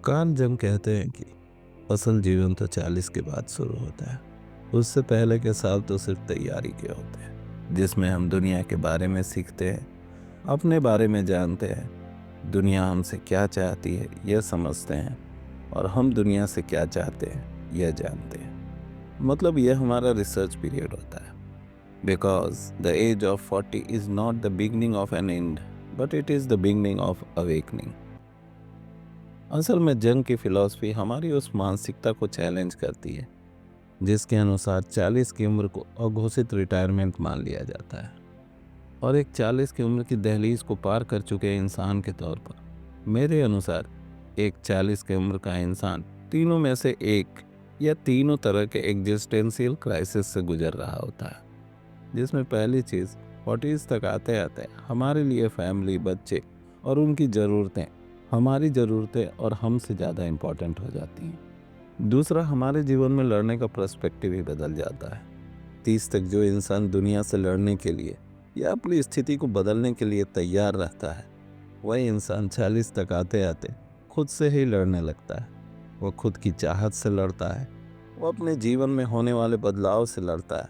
Karl जंग कहते हैं कि असल जीवन तो 40 के बाद शुरू होता है। उससे पहले के साल तो सिर्फ तैयारी के होते हैं, जिसमें हम दुनिया के बारे में सीखते हैं, अपने बारे में जानते हैं, दुनिया हमसे क्या चाहती है यह समझते हैं, और हम दुनिया से क्या चाहते हैं यह जानते हैं। मतलब यह हमारा रिसर्च पीरियड होता है। Because the age of 40 is not the beginning of an end, but it is the beginning of awakening. असल में जंग की फिलॉसफी हमारी उस मानसिकता को चैलेंज करती है जिसके अनुसार 40 की उम्र को अघोषित रिटायरमेंट मान लिया जाता है, और एक 40 की उम्र की दहलीज को पार कर चुके इंसान के तौर पर मेरे अनुसार एक 40 की उम्र का इंसान तीनों में से एक या तीनों तरह के एग्जिस्टेंशियल क्राइसिस से गुजर रहा होता है। जिसमें पहली चीज़ 40s तक आते आते हमारे लिए फैमिली, बच्चे और उनकी ज़रूरतें हमारी ज़रूरतें और हमसे ज़्यादा इम्पोर्टेंट हो जाती हैं। दूसरा, हमारे जीवन में लड़ने का पर्सपेक्टिव ही बदल जाता है। 30 तक जो इंसान दुनिया से लड़ने के लिए या अपनी स्थिति को बदलने के लिए तैयार रहता है, वही इंसान 40 तक आते आते खुद से ही लड़ने लगता है। वो खुद की चाहत से लड़ता है, वो अपने जीवन में होने वाले बदलाव से लड़ता है,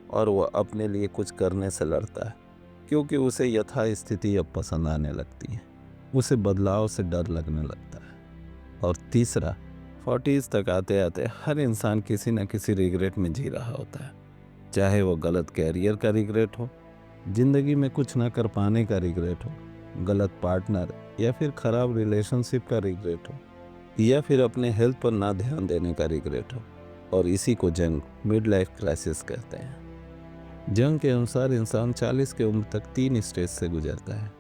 और वह अपने लिए कुछ करने से लड़ता है, क्योंकि उसे यथा स्थिति अब पसंद आने लगती है। उसे बदलाव से डर लगने लगता है। और तीसरा, 40s तक आते आते हर इंसान किसी न किसी रिग्रेट में जी रहा होता है। चाहे वो गलत कैरियर का रिग्रेट हो, जिंदगी में कुछ ना कर पाने का रिग्रेट हो, गलत पार्टनर या फिर खराब रिलेशनशिप का रिग्रेट हो, या फिर अपने हेल्थ पर ना ध्यान देने का रिग्रेट हो। और इसी को जंग, मिड लाइफ क्राइसिस कहते हैं। जंग के अनुसार इंसान 40 की उम्र तक 3 स्टेज से गुजरता है।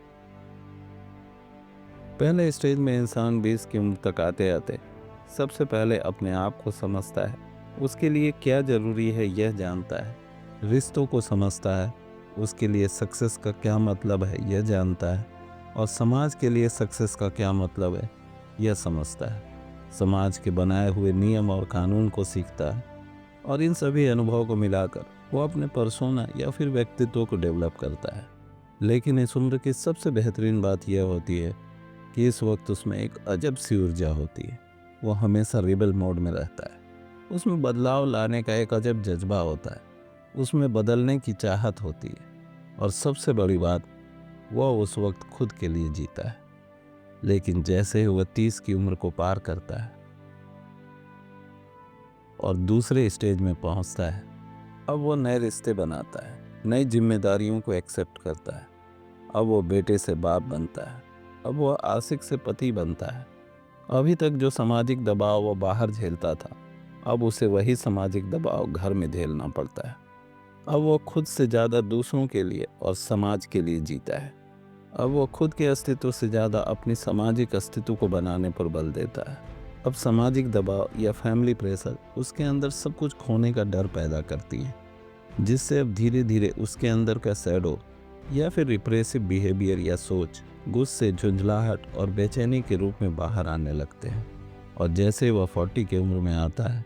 पहले स्टेज में इंसान 20 की उम्र तक आते आते सबसे पहले अपने आप को समझता है, उसके लिए क्या ज़रूरी है यह जानता है, रिश्तों को समझता है, उसके लिए सक्सेस का क्या मतलब है यह जानता है, और समाज के लिए सक्सेस का क्या मतलब है यह समझता है। समाज के बनाए हुए नियम और कानून को सीखता है, और इन सभी अनुभवों को मिलाकर वो अपने पर्सोना या फिर व्यक्तित्व को डेवलप करता है। लेकिन इस उम्र की सबसे बेहतरीन बात यह होती है कि इस वक्त उसमें एक अजब सी ऊर्जा होती है। वो हमेशा रिबल मोड में रहता है। उसमें बदलाव लाने का एक अजब जज्बा होता है, उसमें बदलने की चाहत होती है, और सबसे बड़ी बात, वह उस वक्त खुद के लिए जीता है। लेकिन जैसे ही वह 30 की उम्र को पार करता है और दूसरे स्टेज में पहुंचता है, अब वो नए रिश्ते बनाता है, नई जिम्मेदारियों को एक्सेप्ट करता है। अब वो बेटे से बाप बनता है, अब वो आशिक से पति बनता है। अभी तक जो सामाजिक दबाव वो बाहर झेलता था, अब उसे वही सामाजिक दबाव घर में झेलना पड़ता है। अब वो खुद से ज़्यादा दूसरों के लिए और समाज के लिए जीता है। अब वो खुद के अस्तित्व से ज़्यादा अपनी सामाजिक अस्तित्व को बनाने पर बल देता है। अब सामाजिक दबाव या फैमिली प्रेशर उसके अंदर सब कुछ खोने का डर पैदा करती है, जिससे अब धीरे धीरे उसके अंदर का शैडो या फिर रिप्रेसिव बिहेवियर या सोच गुस्से, झुंझलाहट और बेचैनी के रूप में बाहर आने लगते हैं। और जैसे वह 40 की उम्र में आता है,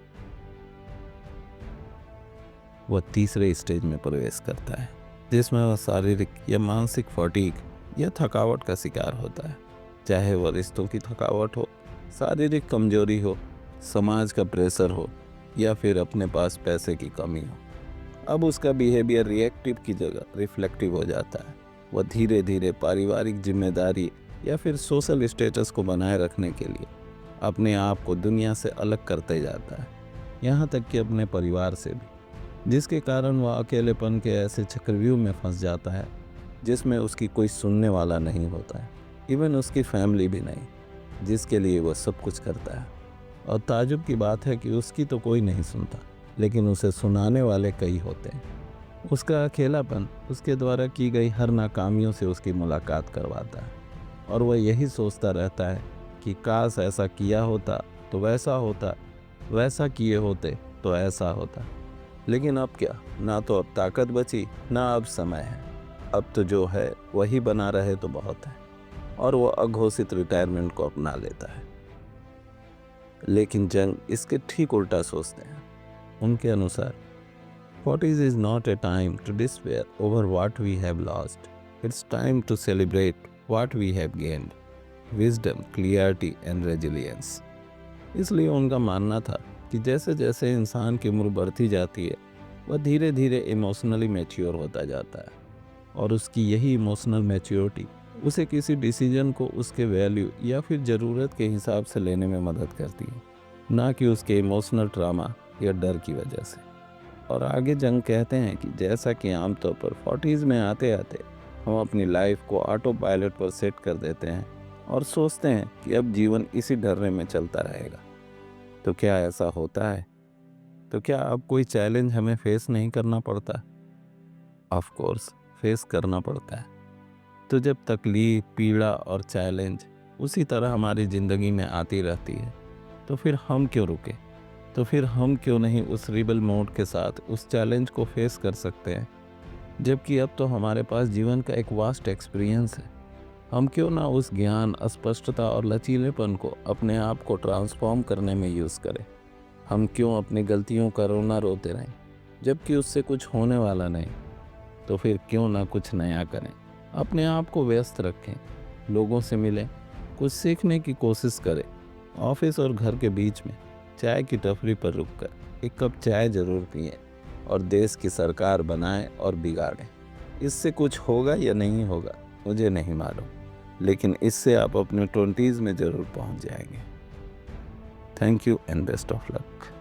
वह तीसरे स्टेज में प्रवेश करता है, जिसमें वह शारीरिक या मानसिक फटीग या थकावट का शिकार होता है। चाहे वह रिश्तों की थकावट हो, शारीरिक कमजोरी हो, समाज का प्रेशर हो, या फिर अपने पास पैसे की कमी हो। अब उसका बिहेवियर रिएक्टिव की जगह रिफ्लेक्टिव हो जाता है। वह धीरे धीरे पारिवारिक जिम्मेदारी या फिर सोशल स्टेटस को बनाए रखने के लिए अपने आप को दुनिया से अलग करते जाता है, यहाँ तक कि अपने परिवार से भी, जिसके कारण वह अकेलेपन के ऐसे चक्रव्यूह में फंस जाता है जिसमें उसकी कोई सुनने वाला नहीं होता है, इवन उसकी फैमिली भी नहीं, जिसके लिए वह सब कुछ करता है। और ताजुब की बात है कि उसकी तो कोई नहीं सुनता, लेकिन उसे सुनाने वाले कई होते हैं। उसका अकेलापन उसके द्वारा की गई हर नाकामियों से उसकी मुलाकात करवाता है, और वह यही सोचता रहता है कि काश ऐसा किया होता तो वैसा होता, वैसा किए होते तो ऐसा होता। लेकिन अब क्या, ना तो अब ताकत बची, ना अब समय है। अब तो जो है वही बना रहे तो बहुत है, और वह अघोषित रिटायरमेंट को अपना लेता है। लेकिन जंग इसके ठीक उल्टा सोचते हैं। उनके अनुसार 40s is not a time to despair over what we have lost. It's time to celebrate what we have gained. Wisdom, clarity and resilience. इसलिए उनका मानना था कि जैसे जैसे इंसान की उम्र बढ़ती जाती है वह धीरे धीरे इमोशनली मैच्योर होता जाता है, और उसकी यही इमोशनल मैच्योरिटी उसे किसी डिसीजन को उसके वैल्यू या फिर ज़रूरत के हिसाब से लेने में मदद करती है, ना कि उसके इमोशनल ट्रामा या डर की वजह से। और आगे जंग कहते हैं कि जैसा कि आमतौर पर 40s में आते आते हम अपनी लाइफ को ऑटो पायलट पर सेट कर देते हैं और सोचते हैं कि अब जीवन इसी ढर्रे में चलता रहेगा। तो क्या ऐसा होता है? तो क्या अब कोई चैलेंज हमें फेस नहीं करना पड़ता? ऑफ कोर्स फेस करना पड़ता है। तो जब तकलीफ, पीड़ा और चैलेंज उसी तरह हमारी ज़िंदगी में आती रहती है, तो फिर हम क्यों रुके? तो फिर हम क्यों नहीं उस रिबल मोड के साथ उस चैलेंज को फेस कर सकते हैं? जबकि अब तो हमारे पास जीवन का एक वास्ट एक्सपीरियंस है। हम क्यों ना उस ज्ञान, स्पष्टता और लचीलेपन को अपने आप को ट्रांसफॉर्म करने में यूज़ करें? हम क्यों अपनी गलतियों का रोना रोते रहें जबकि उससे कुछ होने वाला नहीं? तो फिर क्यों ना कुछ नया करें? अपने आप को व्यस्त रखें, लोगों से मिलें, कुछ सीखने की कोशिश करें। ऑफिस और घर के बीच में चाय की टपरी पर रुककर एक कप चाय ज़रूर पिएं और देश की सरकार बनाएं और बिगाड़ें। इससे कुछ होगा या नहीं होगा मुझे नहीं मालूम, लेकिन इससे आप अपने 20s में ज़रूर पहुंच जाएंगे। Thank you and best of luck.